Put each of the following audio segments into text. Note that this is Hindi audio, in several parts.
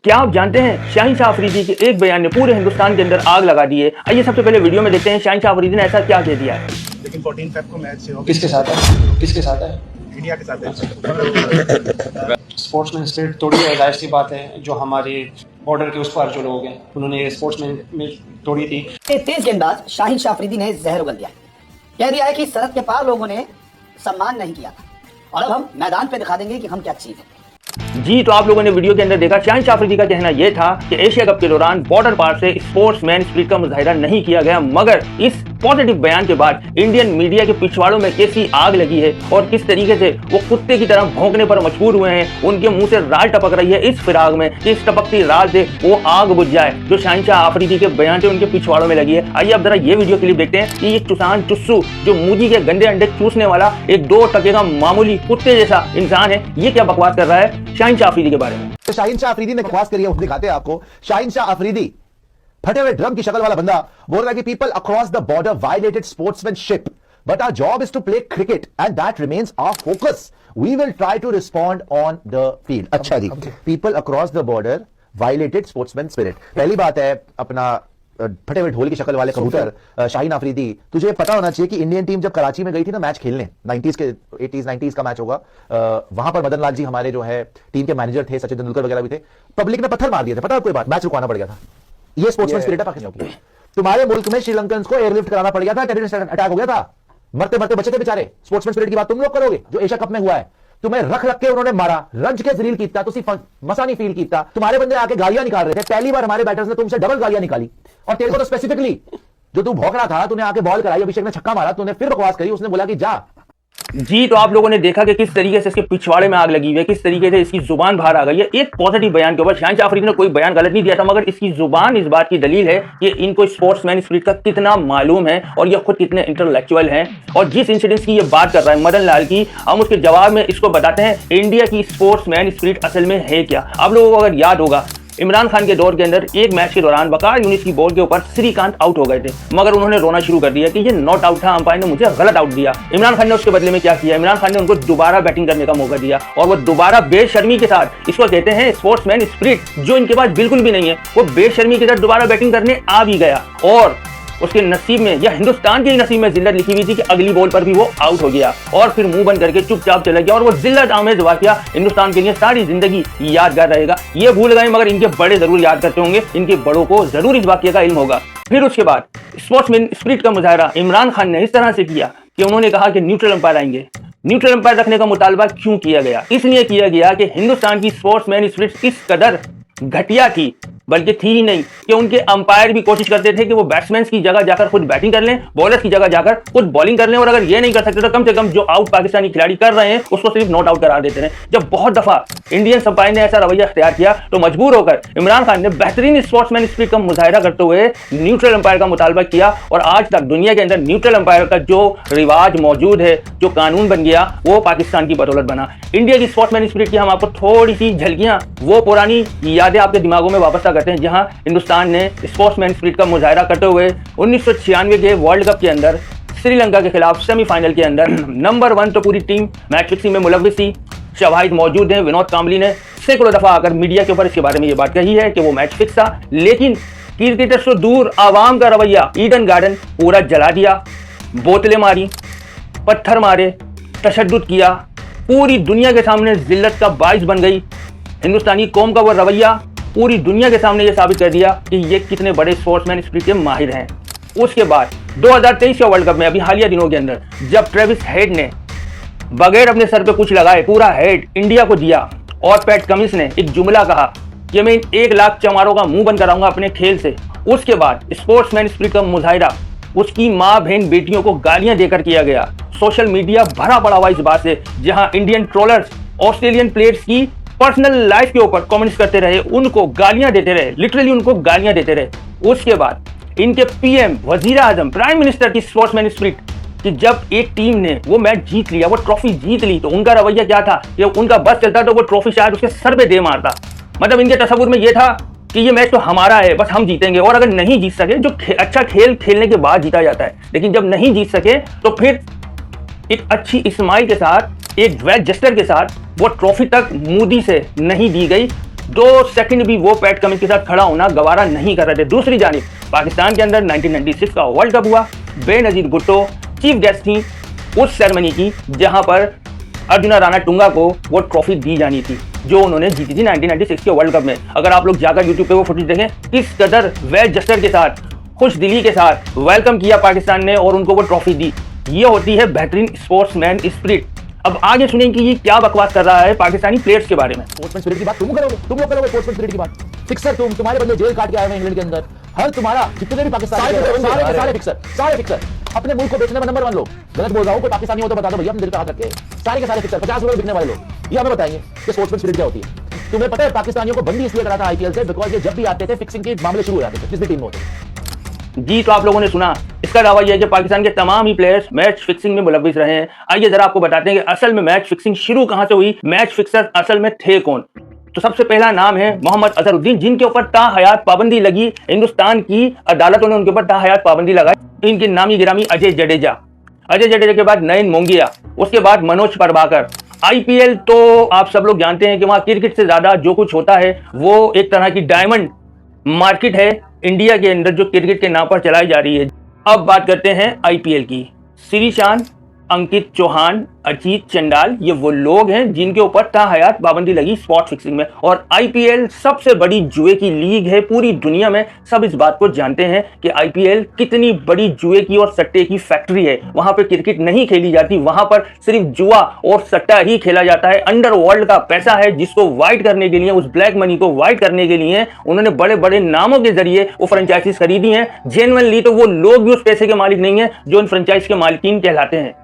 क्या आप जानते हैं शाहीन शाह अफरीदी के एक बयान ने पूरे हिंदुस्तान के अंदर आग लगा दी है। आइए सबसे पहले वीडियो में देखते हैं शाहीन शाह अफरीदी ने ऐसा क्या कह दिया है। लेकिन 14 फेब को मैच किसके साथ है? किसके साथ है? इंडिया के साथ है। स्पोर्ट्समैन स्पिरिट तोड़ी है, जाहिर सी बात है। जो हमारे बॉर्डर के उस पार जो लोग हैं उन्होंने ये स्पोर्ट्समैन में तोड़ी थी। तेज गेंदबाज शाहीन शाह अफरीदी ने जहर उगल दिया, कह दिया है कि सरहद के पार लोगों ने सम्मान नहीं किया था और अब हम मैदान पे दिखा देंगे कि हम क्या चीज है। जी तो आप लोगों ने वीडियो के अंदर देखा, शाहीन शाह अफरीदी का कहना यह था कि एशिया कप के दौरान बॉर्डर पार से स्पोर्ट्समैन स्पिरिट का मुजाहिरा नहीं किया गया, मगर इस पॉजिटिव बयान के बाद इंडियन मीडिया के पिछवाड़ों में कैसी आग लगी है और किस तरीके से वो कुत्ते की तरह भौंकने पर मजबूर हुए हैं। उनके मुंह से राल टपक रही है इस फिराग में कि इस टपकती राल से वो आग बुझ जाए जो शाहीन शाह अफरीदी के बयान से उनके पिछवाड़ों में लगी है। आइए अब जरा ये वीडियो क्लिप देखते हैं कि ये चुसान चुस्सू जो मूजी के गंदे अंडे चूसने वाला एक 2 टके का मामूली कुत्ते जैसा इंसान है, ये क्या बकवास कर रहा है शाहीन शाह अफरीदी के बारे में। तो शाहीन शाह अफरीदी ने बकवास करी है, वो दिखाते हैं आपको। शाहीन शाह अफरीदी फटे हुए ड्रम की शक्ल वाला बंदा बोल रहा है कि people across the border violated sportsmanship but our job is to play cricket and that remains our focus, we will try to respond on the field. अच्छा जी, people across the border violated sportsman spirit. पहली बात है, अपना फटे हुए ढोल की शक्ल वाले कबूतर शाहीन अफरीदी, तुझे पता होना चाहिए कि इंडियन टीम जब कराची में गई थी ना मैच खेलने, 90s का मैच होगा, वहां पर मदन लाल जी हमारे जो है टीम के मैनेजर थे, सचिन तेंदुलकर वगैरह भी थे, पब्लिक ने पत्थर मार दिए थे, पता है कोई बात, मैच रुकवाना पड़ गया था। ये स्पोर्ट्समैन स्पिरिट है पाकिस्तान की। तुम्हारे मुल्क में श्रीलंकन को एयरलिफ्ट कराना पड़ गया था, टेररिस्ट अटैक हो गया था, मरते मरते बचे थे बेचारे। स्पोर्ट्समैन स्पिरिट की बात तुम लोग करोगे जो एशिया कप में हुआ है, तुम्हें रख रख के उन्होंने मारा, रंज के जलील कीता, तुसी मसा नहीं फील कीता, तुम्हारे बंदे आके गालियां निकाल रहे थे, पहली बार हमारे बैटर्स ने तुमसे डबल गालियां निकाली। और तेरे को तो स्पेसिफिकली जो तू भौंक रहा था, तूने आके बॉल कराई, अभिषेक ने छक्का मारा, तूने फिर बकवास करी, उसने बोला कि जा। जी तो आप लोगों ने देखा कि किस तरीके से इसके पिछवाड़े में आग लगी हुई है, किस तरीके से इसकी जुबान बाहर आ गई है एक पॉजिटिव बयान के ऊपर। शाहीन शाह अफरीदी ने कोई बयान गलत नहीं दिया था, मगर इसकी जुबान इस बात की दलील है कि इनको स्पोर्ट्समैन स्पिरिट का कितना मालूम है और ये खुद कितने इंटेलेक्चुअल हैं। और जिस इंसिडेंस की ये बात कर रहा है मदन लाल की, हम उसके जवाब में इसको बताते हैं इंडिया की स्पोर्ट्समैन स्पिरिट असल में है क्या। आप लोगों को अगर याद होगा, इमरान खान के दौर के अंदर एक मैच के दौरान वकार यूनिस की बॉल के ऊपर श्रीकांत आउट हो गए थे, मगर उन्होंने रोना शुरू कर दिया कि ये नॉट आउट था, अंपायर ने मुझे गलत आउट दिया। इमरान खान ने उसके बदले में क्या किया, इमरान खान ने उनको दोबारा बैटिंग करने का मौका दिया और वो दोबारा बेशर्मी के साथ, इसको कहते हैं स्पोर्ट्समैन स्पिरिट, जो इनके पास बिल्कुल भी नहीं है, वो बेशर्मी के साथ दोबारा बैटिंग करने आ भी गया और उसके नसीब में या हिंदुस्तान के ही नसीब में जिल्लत लिखी हुई थी कि अगली बॉल पर भी वो आउट हो गया और फिर मुंह बंद करके चुपचाप चला गया। और वो जिल्लत आमेज वाकया हिंदुस्तान के लिए सारी जिंदगी यादगार रहेगा। ये भूल गए मगर इनके बड़े जरूर याद करते होंगे, इनके बड़ों को जरूर इस वाकये का इल्म होगा। फिर उसके बाद स्पोर्ट्समैन स्पिरिट का मुजाहिरा इमरान खान ने इस तरह से किया कि उन्होंने कहा कि न्यूट्रल अंपायर आएंगे। न्यूट्रल अंपायर रखने का मुतालबा क्यों किया गया? इसलिए किया गया कि हिंदुस्तान की स्पोर्ट्समैन स्पिरिट इस कदर घटिया थी, बल्कि थी ही नहीं कि उनके अंपायर भी कोशिश करते थे कि वो बैट्समैन की जगह जाकर खुद बैटिंग कर लें, बॉलर की जगह जाकर खुद बॉलिंग कर लें, और अगर ये नहीं कर सकते तो कम से कम जो आउट पाकिस्तानी खिलाड़ी कर रहे हैं उसको सिर्फ नॉट आउट करा देते हैं। जब बहुत दफा इंडियन अंपायर ने ऐसा रवैया अख्तियार किया तो मजबूर होकर इमरान खान ने बेहतरीन स्पोर्ट्समैन स्पिरिट का मुजाहिरा करते हुए न्यूट्रल अंपायर का मुतालबा किया और आज तक दुनिया के अंदर न्यूट्रल अंपायर का जो रिवाज मौजूद है, जो कानून बन गया, वो पाकिस्तान की बदौलत बना। इंडिया की स्पोर्ट्समैन स्पिरिट की हम आपको थोड़ी सी झलकियां, वो पुरानी यादें आपके दिमागों में वापस करते हैं जहां हिंदुस्तान ने स्पोर्ट्समैन स्पिरिट का मुजाहिरा करते हुए 1996 के वर्ल्ड कप के अंदर श्रीलंका के खिलाफ सेमीफाइनल के अंदर नंबर 1 तो पूरी टीम मैच फिक्सिंग में मुलव्विस थी। शवाहिद मौजूद हैं, विनोद कांबली ने सैकड़ों दफा आकर मीडिया के ऊपर इसके बारे में ये बात कही है कि वो मैच फिक्स था, लेकिन क्रिकेटर से दूर आवाम का रवैया, ईडन गार्डन पूरा जला दिया, बोतलें मारी, पत्थर मारे, तशद्दुद किया, पूरी दुनिया के सामने जिल्लत का बाइस बन गई। हिंदुस्तानी कौम का वो रवैया पूरी दुनिया के सामने ये साबित कर दिया कि ये कितने बड़े स्पोर्ट्समैन स्पिरिट के माहिर हैं। उसके बाद 2023 के वर्ल्ड कप में अभी हालिया दिनों के अंदर जब ट्रेविस हेड ने बगैर अपने सर पे कुछ लगाए पूरा हेड इंडिया को दिया और पैट कमिंस ने एक जुमला कहा कि मैं 1 लाख चमारों का मुंह बंद कराऊंगा अपने खेल से, उसके बाद स्पोर्ट्समैन स्पिरिट का मुजाहिरा उसकी माँ बहन बेटियों को गालियां देकर किया गया। सोशल मीडिया भरा पड़ा हुआ इस बात से, जहां इंडियन ट्रोलर्स ऑस्ट्रेलियन प्लेयर्स की पर्सनल लाइफ के ऊपर कमेंट्स करते रहे, उनको गालियां देते रहे, लिटरली उनको गालियां देते रहे। उसके बाद इनके पीएम, वजीर आजम, प्राइम मिनिस्टर की स्पोर्ट्समैन स्पिरिट कि जब एक टीम ने वो मैच जीत लिया, वो ट्रॉफी जीत ली, तो उनका रवैया क्या था कि उनका बस चलता तो वो ट्रॉफी शायद उसके सर पे दे मारता। मतलब इनके तस्वुर में ये था कि ये मैच तो हमारा है, बस हम जीतेंगे। और अगर नहीं जीत सके, जो अच्छा खेल खेलने के बाद जीता जाता है, लेकिन जब नहीं जीत सके तो फिर एक अच्छी इस्माइल के साथ, एक वेल जेस्टर के साथ वो ट्रॉफी तक मोदी से नहीं दी गई, 2 सेकंड भी वो पैट कमिंस के साथ खड़ा होना गवारा नहीं कर रहे थे। दूसरी जानिब पाकिस्तान के अंदर 1996 का वर्ल्ड कप हुआ, बेनजीर भुट्टो चीफ गेस्ट थी उस सेरेमनी की जहां पर अर्जुना राणा टुंगा को वो ट्रॉफी दी जानी थी जो उन्होंने जीती थी 1996 के वर्ल्ड कप में। अगर आप लोग जाकर यूट्यूब पे वो फुटेज देखें, किस कदर वेल जस्टर के साथ, खुश दिली के साथ वेलकम किया पाकिस्तान ने और उनको वो ट्रॉफी दी। ये होती है बेहतरीन स्पोर्ट्समैन स्पिरिट। अब आगे सुनेंगे कि ये क्या बकवास कर रहा है पाकिस्तानी प्लेयर्स के बारे में। स्पोर्ट्समैन स्पिरिट की बात तुम करोगे, तुम लोग करोगे स्पोर्ट्समैन स्पिरिट की बात। फिक्सर तुम्हारे बंदे जेल काट के आए हुए इंग्लैंड के अंदर, हर तुम्हारा जितने भी पाकिस्तान सारे फिक्सर अपने मुल्क को बेचने में नंबर 1 लोग। गलत बोल रहा हूं, कोई पाकिस्तानी हो तो बता दो भैया, हम दिल पे हाथ रख के सारे के सारे फिक्सर 50 रुपए बिकने वाले लोग, ये हमें बताएंगे कि स्पोर्ट्समैन स्पिरिट क्या होती है। तुम्हें पता है पाकिस्तानियों को बंदी इसलिए करा था आईपीएल से, बिकॉज ये जब भी आते थे फिक्सिंग के मामले शुरू हो जाते थे किसी भी टीम में होते। जी तो आप लोगों ने सुना, इसका दावा यह है कि पाकिस्तान के तमाम ही प्लेयर्स मैच फिक्सिंग में मुलव्विस रहे हैं। आइए जरा आपको बताते हैं कि असल में मैच फिक्सिंग शुरू कहां से हुई, मैच फिक्सर असल में थे कौन। तो सबसे पहला नाम है मोहम्मद अजहरुद्दीन, जिनके ऊपर ताहयात पाबंदी लगी। हिंदुस्तान की अदालतों ने उनके ऊपर ताहयात पाबंदी लगाई। इनके नामी गिरामी अजय जडेजा के बाद नयन मोंगिया, उसके बाद मनोज प्रभाकर। आईपीएल तो आप सब लोग जानते हैं कि वहां क्रिकेट से ज्यादा जो कुछ होता है वो एक तरह की डायमंड मार्केट है इंडिया के अंदर जो क्रिकेट के नाम पर चलाई जा रही है। अब बात करते हैं आईपीएल की। श्रीशांत, अंकित चौहान, अजीत चंडाल, ये वो लोग हैं जिनके ऊपर ताहयात पाबंदी लगी स्पॉट फिक्सिंग में। और आईपीएल सबसे बड़ी जुए की लीग है पूरी दुनिया में। सब इस बात को जानते हैं कि आईपीएल कितनी बड़ी जुए की और सट्टे की फैक्ट्री है। वहां पर क्रिकेट नहीं खेली जाती, वहां पर सिर्फ जुआ और सट्टा ही खेला जाता है। अंडरवर्ल्ड का पैसा है जिसको वाइट करने के लिए, उस ब्लैक मनी को वाइट करने के लिए उन्होंने बड़े बड़े नामों के जरिए वो फ्रेंचाइजीज खरीदी हैं। जेन्युइनली तो वो लोग भी उस पैसे के मालिक नहीं है जो उन फ्रेंचाइज के मालिकीन कहलाते हैं।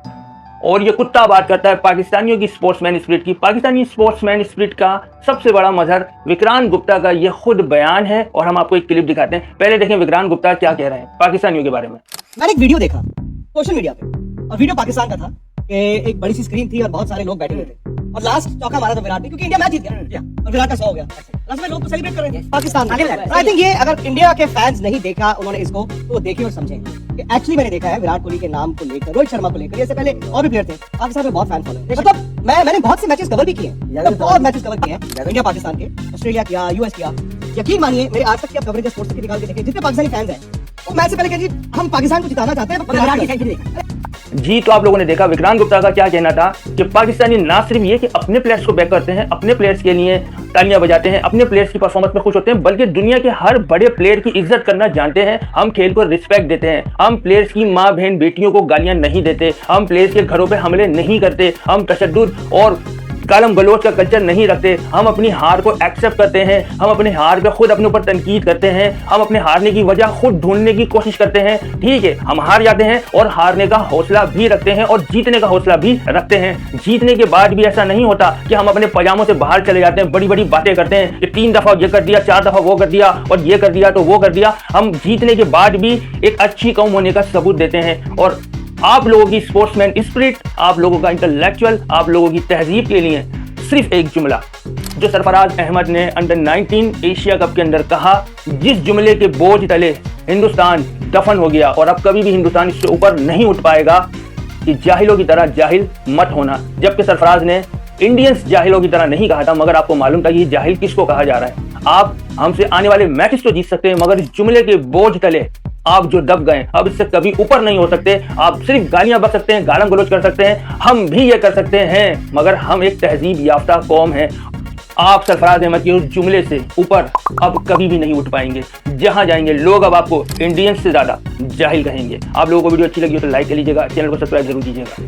और ये कुत्ता बात करता है पाकिस्तानियों की स्पोर्ट्समैन स्पिरिट की। पाकिस्तानी स्पोर्ट्समैन स्पिरिट का सबसे बड़ा मजहर विक्रांत गुप्ता का ये खुद बयान है और हम आपको एक क्लिप दिखाते हैं। पहले देखें विक्रांत गुप्ता क्या कह रहे हैं पाकिस्तानियों के बारे में। मैंने एक वीडियो देखा सोशल मीडिया पे और वीडियो पाकिस्तान का था कि एक बड़ी सी स्क्रीन थी और बहुत सारे लोग बैठे हुए थे और लास्ट चौका मारा था विराट ने क्योंकि इंडिया मैच जीत गया और विराट का 100 हो गया। लास्ट में लोग तो सेलिब्रेट कर रहे थे पाकिस्तान। आई थिंक ये अगर इंडिया के फैंस नहीं देखा उन्होंने इसको तो देखें और समझें कि एक्चुअली मैंने देखा है विराट कोहली के नाम को लेकर, रोहित शर्मा को लेकर, इससे पहले और भी प्लेयर थे पाकिस्तान में बहुत फैन फॉलो है। मतलब मैंने बहुत से मैचेस कवर भी किए हैं, बहुत मैचेस कवर किए हैं इंडिया पाकिस्तान के, ऑस्ट्रेलिया किया, यूएस किया। यकीन मानिए मेरे आज तक की कवरेज स्पोर्ट्स की निकाल के देखें जितने पाकिस्तानी फैंस हैं वो मैच से पहले कहिए हम पाकिस्तान को जिताना चाहते हैं। जी तो आप लोगों ने देखा विक्रांत गुप्ता का क्या कहना था कि पाकिस्तानी ना सिर्फ ये कि अपने प्लेयर्स को बैक करते हैं, अपने प्लेयर्स के लिए तालियां बजाते हैं, अपने प्लेयर्स की परफॉर्मेंस में खुश होते हैं, बल्कि दुनिया के हर बड़े प्लेयर की इज्जत करना जानते हैं। हम खेल को रिस्पेक्ट देते हैं, हम प्लेयर्स की माँ बहन बेटियों को गालियां नहीं देते, हम प्लेयर्स के घरों पे हमले नहीं करते, हम तशद्दुद और गालम गलोच का कल्चर नहीं रखते, हम अपनी हार को एक्सेप्ट करते हैं, हम अपने हार पे खुद अपने ऊपर तनकीद करते हैं, हम अपने हारने की वजह खुद ढूंढने की कोशिश करते हैं। ठीक है, हम हार जाते हैं और हारने का हौसला भी रखते हैं और जीतने का हौसला भी रखते हैं। जीतने के बाद भी ऐसा नहीं होता कि हम अपने पजामों से बाहर चले जाते हैं, बड़ी बड़ी बातें करते हैं कि 3 दफा ये कर दिया, 4 दफा वो कर दिया और ये कर दिया तो वो कर दिया। हम जीतने के बाद भी एक अच्छी कौम होने का सबूत देते हैं। और आप लोगों की स्पोर्ट्समैन स्पिरिट, आप लोगों का इंटेलेक्चुअल, आप लोगों की तहजीब के लिए सिर्फ एक जुमला जो सरफराज अहमद ने अंडर 19 एशिया कप के अंदर कहा, जिस जुमले के बोझ तले हिंदुस्तान दफन हो गया और अब कभी भी हिंदुस्तान इससे ऊपर नहीं उठ पाएगा कि जाहिलों की तरह जाहिल मत होना। जबकि सरफराज ने इंडियंस जाहिलों की तरह नहीं कहा था, मगर आपको मालूम था कि जाहिल किसको कहा जा रहा है। आप हमसे आने वाले मैचेस तो जीत सकते हैं, मगर इस जुमले के बोझ तले आप जो दब गए अब इससे कभी ऊपर नहीं हो सकते। आप सिर्फ गालियां बक सकते हैं, गालम गलोच कर सकते हैं, हम भी ये कर सकते हैं, मगर हम एक तहजीब याफ्ता कौम हैं। आप सरफराज अहमद के उस जुमले से ऊपर अब कभी भी नहीं उठ पाएंगे। जहां जाएंगे लोग अब आपको इंडियंस से ज्यादा जाहिल कहेंगे। आप लोगों को वीडियो अच्छी लगी हो तो लाइक कर लीजिएगा, चैनल को सब्सक्राइब जरूर कीजिएगा।